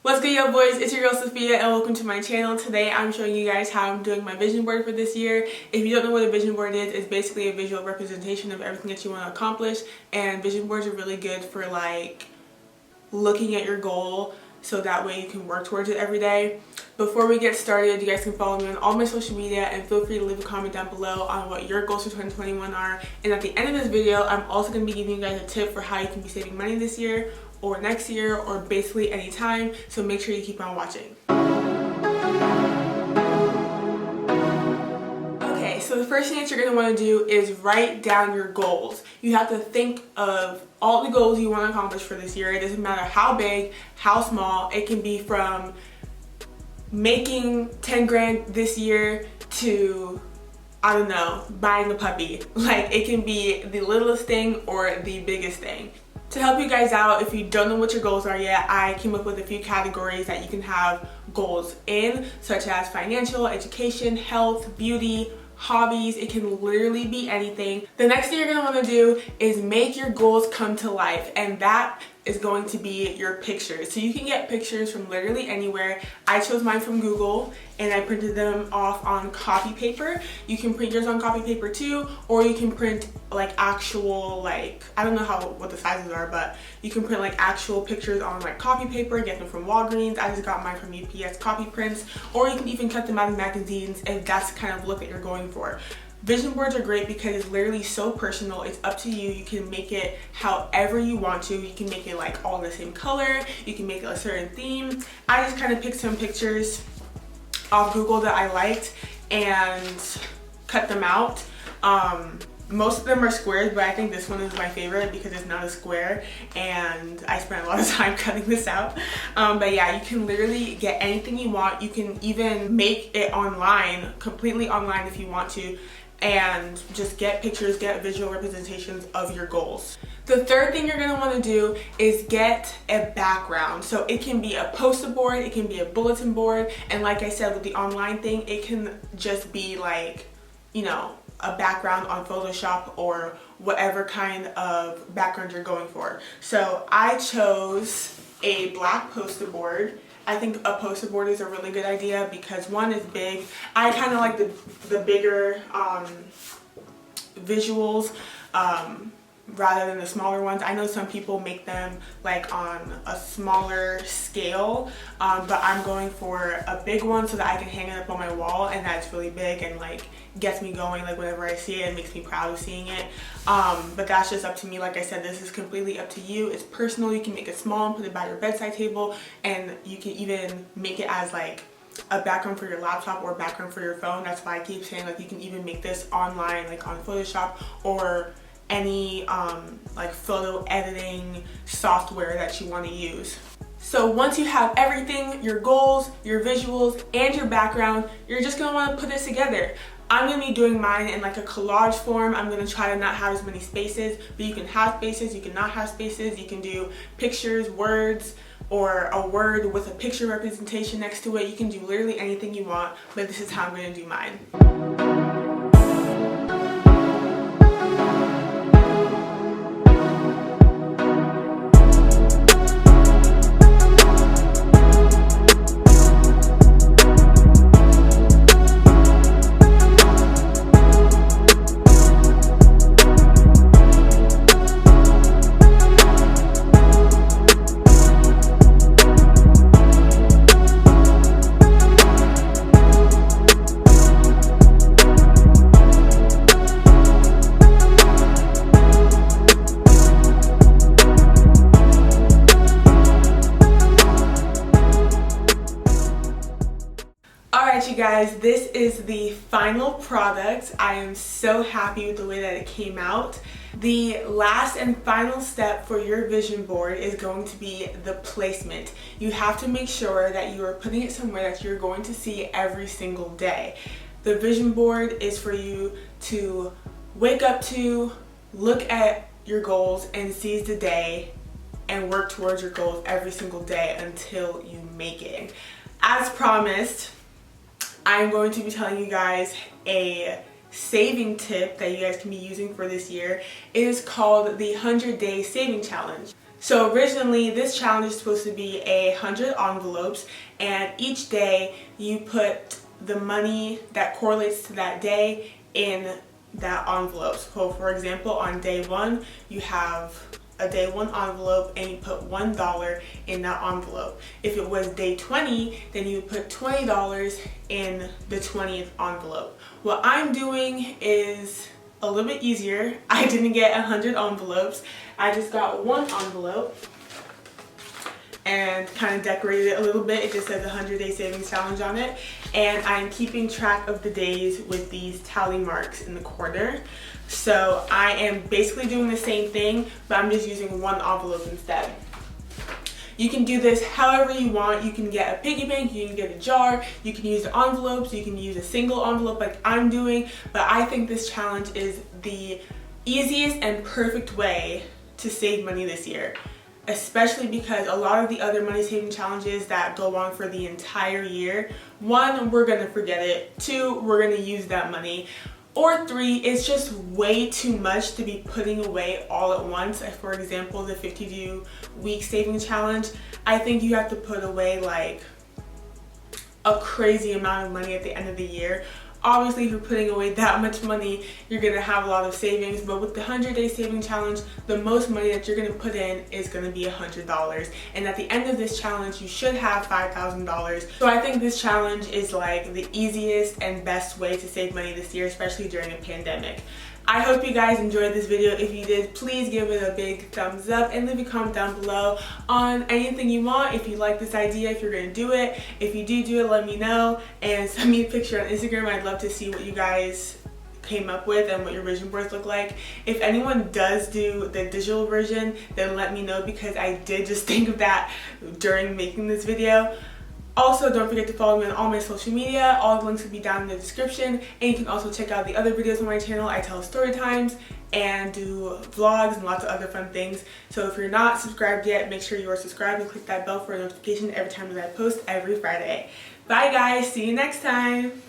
What's good, y'all boys? It's your girl Sophia and welcome to my channel. Today I'm showing you guys how I'm doing my vision board for this year. If you don't know what a vision board is, it's basically a visual representation of everything that you want to accomplish, and vision boards are really good for like looking at your goal so that way you can work towards it every day. Before we get started, you guys can follow me on all my social media and feel free to leave a comment down below on what your goals for 2021 are. And at the end of this video, I'm also going to be giving you guys a tip for how you can be saving money this year or next year or basically any time, so make sure you keep on watching. Okay, so the first thing that you're going to want to do is write down your goals. You have to think of all the goals you want to accomplish for this year. It doesn't matter how big, how small. It can be from making 10 grand this year to, I don't know, buying a puppy. Like, it can be the littlest thing or the biggest thing. To help you guys out, if you don't know what your goals are yet, I came up with a few categories that you can have goals in, such as financial, education, health, beauty, hobbies. It can literally be anything. The next thing you're going to want to do is make your goals come to life, and that is going to be your pictures. So you can get pictures from literally anywhere. I chose mine from Google and I printed them off on copy paper. You can print yours on copy paper too, or you can print like actual, like, I don't know what the sizes are, but you can print like actual pictures on like copy paper, get them from Walgreens. I just got mine from UPS copy prints, or you can even cut them out of magazines if that's the kind of look that you're going for. Vision boards are great because it's literally so personal. It's up to you. You can make it however you want to. You can make it like all the same color. You can make it a certain theme. I just kind of picked some pictures off Google that I liked and cut them out. Most of them are squares, but I think this one is my favorite because it's not a square and I spent a lot of time cutting this out. But yeah, you can literally get anything you want. You can even make it online, completely online if you want to, and just get pictures, get visual representations of your goals. The third thing you're gonna wanna do is get a background. So it can be a poster board, it can be a bulletin board, and like I said with the online thing, it can just be like, you know, a background on Photoshop or whatever kind of background you're going for. So I chose a black poster board. I think a poster board is a really good idea because one is big. I kind of like the bigger visuals rather than the smaller ones. I know some people make them like on a smaller scale, but I'm going for a big one so that I can hang it up on my wall, and that's really big and like gets me going. Like whenever I see it, it makes me proud of seeing it. But that's just up to me. Like I said, this is completely up to you. It's personal. You can make it small and put it by your bedside table, and you can even make it as like a background for your laptop or a background for your phone. That's why I keep saying like you can even make this online, like on Photoshop or any like photo editing software that you want to use. So once you have everything, your goals, your visuals, and your background, you're just going to want to put this together. I'm going to be doing mine in like a collage form. I'm going to try to not have as many spaces, but you can have spaces, you can not have spaces. You can do pictures, words, or a word with a picture representation next to it. You can do literally anything you want, but this is how I'm going to do mine. You guys, this is the final product. I am so happy with the way that it came out. The last and final step for your vision board is going to be the placement. You have to make sure that you are putting it somewhere that you're going to see every single day. The vision board is for you to wake up to, look at your goals and seize the day and work towards your goals every single day until you make it. As promised, I'm going to be telling you guys a saving tip that you guys can be using for this year. It is called the 100-Day Saving Challenge. So originally this challenge is supposed to be 100 envelopes, and each day you put the money that correlates to that day in that envelope. So for example, on day 1 you have a day 1 envelope and you put $1 in that envelope. If it was day 20, then you would put $20 in the 20th envelope. What I'm doing is a little bit easier. I didn't get 100 envelopes. I just got 1 envelope and kind of decorated it a little bit. It just says 100-day savings challenge on it. And I'm keeping track of the days with these tally marks in the corner. So I am basically doing the same thing, but I'm just using 1 envelope instead. You can do this however you want. You can get a piggy bank, you can get a jar, you can use the envelopes, you can use a single envelope like I'm doing, but I think this challenge is the easiest and perfect way to save money this year. Especially because a lot of the other money saving challenges that go on for the entire year, 1, we're gonna forget it, 2, we're gonna use that money, or 3, it's just way too much to be putting away all at once. Like for example, the 52-week saving challenge, I think you have to put away like a crazy amount of money at the end of the year. Obviously, if you're putting away that much money, you're gonna have a lot of savings, but with the 100-day saving challenge, the most money that you're gonna put in is gonna be $100. And at the end of this challenge, you should have $5,000. So I think this challenge is like the easiest and best way to save money this year, especially during a pandemic. I hope you guys enjoyed this video. If you did, please give it a big thumbs up and leave a comment down below on anything you want. If you like this idea, if you're gonna do it. If you do it, let me know and send me a picture on Instagram. I'd love to see what you guys came up with and what your vision boards look like. If anyone does do the digital version, then let me know, because I did just think of that during making this video. Also, don't forget to follow me on all my social media. All the links will be down in the description. And you can also check out the other videos on my channel. I tell story times and do vlogs and lots of other fun things. So if you're not subscribed yet, make sure you are subscribed and click that bell for a notification every time that I post every Friday. Bye guys, see you next time.